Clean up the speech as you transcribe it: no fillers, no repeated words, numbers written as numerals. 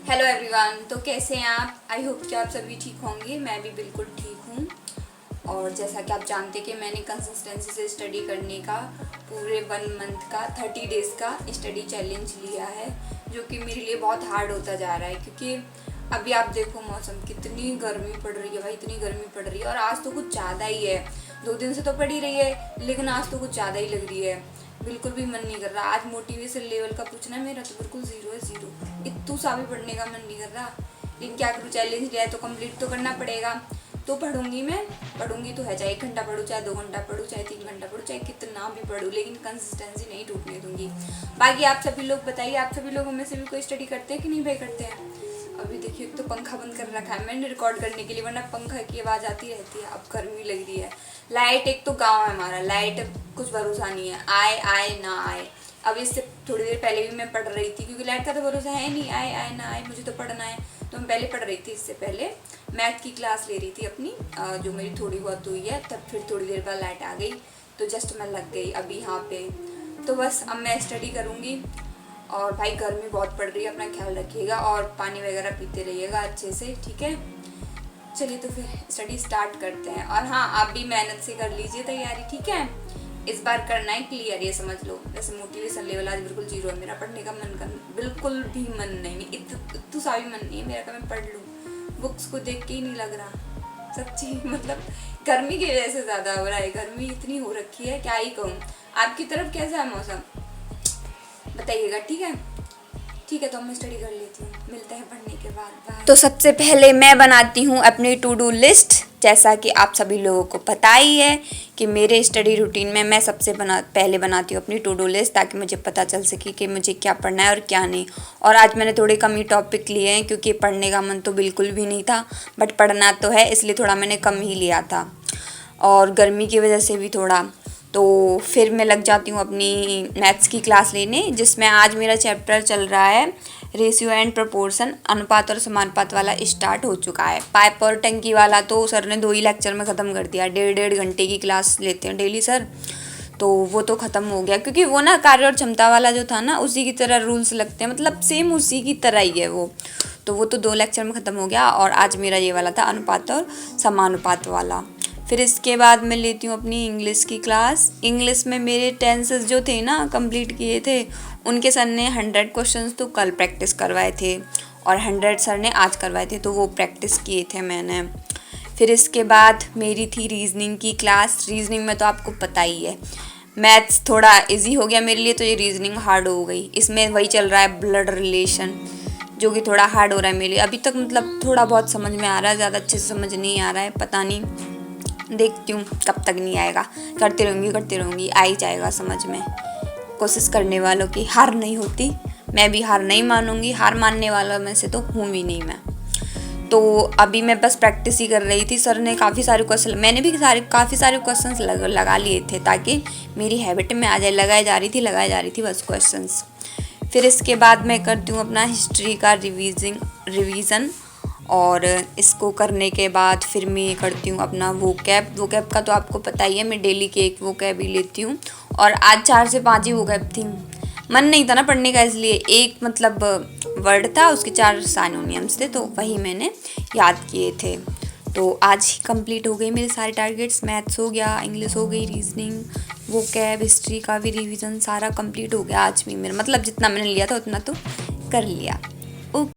Hello everyone. तो कैसे हैं आप? आई होप कि आप सभी ठीक होंगे। मैं भी बिल्कुल ठीक हूँ। और जैसा कि आप जानते कि मैंने कंसिस्टेंसी से स्टडी करने का पूरे 1 मंथ का 30 डेज़ का स्टडी चैलेंज लिया है, जो कि मेरे लिए बहुत हार्ड होता जा रहा है। क्योंकि अभी आप देखो मौसम, कितनी गर्मी पड़ रही है भाई, इतनी गर्मी पड़ रही है। और आज तो कुछ ज़्यादा ही है। 2 दिन से तो पड़ ही रही है, लेकिन आज तो कुछ ज़्यादा ही लग रही है। बिल्कुल भी मन नहीं कर रहा। आज मोटिवेशन लेवल का पूछना है, मेरा तो बिल्कुल ज़ीरो है, ज़ीरो। इतू सा भी पढ़ने का मन नहीं कर रहा। लेकिन क्या करूँ, चैलेंज लिया है तो कंप्लीट तो करना पड़ेगा। तो पढ़ूंगी, मैं पढ़ूंगी तो है, चाहे 1 घंटा पढ़ूँ, चाहे 2 घंटा पढ़ूँ, चाहे 3 घंटा पढ़ूँ, चाहे कितना भी पढ़ूँ, लेकिन कंसिस्टेंसी नहीं टूटने दूंगी। बाकी आप सभी लोग बताइए, आप सभी लोगों में से भी कोई स्टडी करते हैं कि नहीं भाई? करते हैं। अभी देखिए, तो पंखा बंद कर रखा है मैंने रिकॉर्ड करने के लिए, वरना पंखा की आवाज़ आती रहती है। अब गर्मी लग रही है। लाइट, एक तो गांव है हमारा, लाइट कुछ भरोसा नहीं है, आए आए ना आए। अब इससे थोड़ी देर पहले भी मैं पढ़ रही थी, क्योंकि लाइट का तो भरोसा है नहीं, आए आए ना आए, मुझे तो पढ़ना है। तो मैं पहले पढ़ रही थी, इससे पहले मैथ की क्लास ले रही थी अपनी, जो मेरी थोड़ी बहुत हुई है। तब फिर थोड़ी देर बाद लाइट आ गई, तो जस्ट मैं लग गई अभी यहाँ पे। तो बस अब मैं स्टडी करूँगी। और भाई गर्मी बहुत पड़ रही है, अपना ख्याल रखिएगा और पानी वगैरह पीते रहिएगा अच्छे से, ठीक है? चलिए तो फिर स्टडी स्टार्ट करते हैं। और हाँ, आप भी मेहनत से कर लीजिए तैयारी, ठीक है? इस बार करना है क्लियर, ये समझ लो। जैसे मोटिवेशन लेवल आज बिल्कुल जीरो है मेरा, पढ़ने का मन कर बिल्कुल भी मन नहीं, इतू सा भी मन नहीं है मेरा कि मैं पढ़ लूँ। बुक्स को देख के ही नहीं लग रहा सच्ची। मतलब गर्मी की वजह से ज़्यादा हो रहा है। गर्मी इतनी हो रखी है, क्या ही कहूँ। आपकी तरफ कैसा है मौसम, बताइएगा, ठीक है? ठीक है, तो मैं स्टडी कर लेती हूँ, मिलते हैं पढ़ने के बाद, बाय। तो सबसे पहले मैं बनाती हूँ अपनी टू डू लिस्ट। जैसा कि आप सभी लोगों को पता ही है कि मेरे स्टडी रूटीन में मैं सबसे पहले बनाती हूँ अपनी टू डू लिस्ट, ताकि मुझे पता चल सके कि मुझे क्या पढ़ना है और क्या नहीं। और आज मैंने थोड़े कम ही टॉपिक लिए हैं, क्योंकि पढ़ने का मन तो बिल्कुल भी नहीं था, बट पढ़ना तो है, इसलिए थोड़ा मैंने कम ही लिया था। और गर्मी की वजह से भी थोड़ा। तो फिर मैं लग जाती हूँ अपनी मैथ्स की क्लास लेने, जिसमें आज मेरा चैप्टर चल रहा है रेशियो एंड प्रोपोर्शन, अनुपात और समानुपात वाला स्टार्ट हो चुका है। पाइप और टंकी वाला तो सर ने 2 ही लेक्चर में ख़त्म कर दिया। 1.5 घंटे की क्लास लेते हैं डेली सर, तो वो तो ख़त्म हो गया। क्योंकि वो ना कार्य और क्षमता वाला जो था ना, उसी की तरह रूल्स लगते हैं, मतलब सेम उसी की तरह ही है वो। तो वो तो 2 लेक्चर में ख़त्म हो गया। और आज मेरा ये वाला था अनुपात और समानुपात वाला। फिर इसके बाद मैं लेती हूँ अपनी इंग्लिश की क्लास। इंग्लिश में मेरे टेंसेस जो थे ना, कंप्लीट किए थे, उनके सर ने 100 क्वेश्चंस तो कल प्रैक्टिस करवाए थे, और 100 सर ने आज करवाए थे, तो वो प्रैक्टिस किए थे मैंने। फिर इसके बाद मेरी थी रीजनिंग की क्लास। रीजनिंग में तो आपको पता ही है, मैथ्स थोड़ा इजी हो गया मेरे लिए, तो ये रीजनिंग हार्ड हो गई। इसमें वही चल रहा है, ब्लड रिलेशन, जो कि थोड़ा हार्ड हो रहा है मेरे लिए अभी तक। मतलब थोड़ा बहुत समझ में आ रहा है, ज़्यादा अच्छे से समझ नहीं आ रहा है, पता नहीं, देखती हूँ कब तक नहीं आएगा। करती रहूँगी, आ ही जाएगा समझ में। कोशिश करने वालों की हार नहीं होती, मैं भी हार नहीं मानूंगी। हार मानने वालों में से तो हूँ भी नहीं मैं। तो अभी मैं बस प्रैक्टिस ही कर रही थी। सर ने काफ़ी सारे क्वेश्चन, मैंने भी काफ़ी सारे क्वेश्चन लगा लिए थे, ताकि मेरी हैबिट में आ जाए। लगाई जा रही थी बस क्वेश्चंस। फिर इसके बाद मैं करती हूँ अपना हिस्ट्री का रिवीज़न। और इसको करने के बाद फिर मैं करती हूँ अपना वोकैब का तो आपको पता ही है, मैं डेली के एक वोकैब ही लेती हूँ। और आज 4 से 5 ही वोकैब थी। मन नहीं था ना पढ़ने का, इसलिए एक मतलब वर्ड था, उसके 4 साइनोनियम्स थे, तो वही मैंने याद किए थे। तो आज ही कंप्लीट हो गई मेरे सारे टारगेट्स। मैथ्स हो गया, इंग्लिश हो गई, रीजनिंग, वोकैब, हिस्ट्री का भी रिवीजन सारा कंप्लीट हो गया आज भी मेरा। मतलब जितना मैंने लिया था उतना तो कर लिया।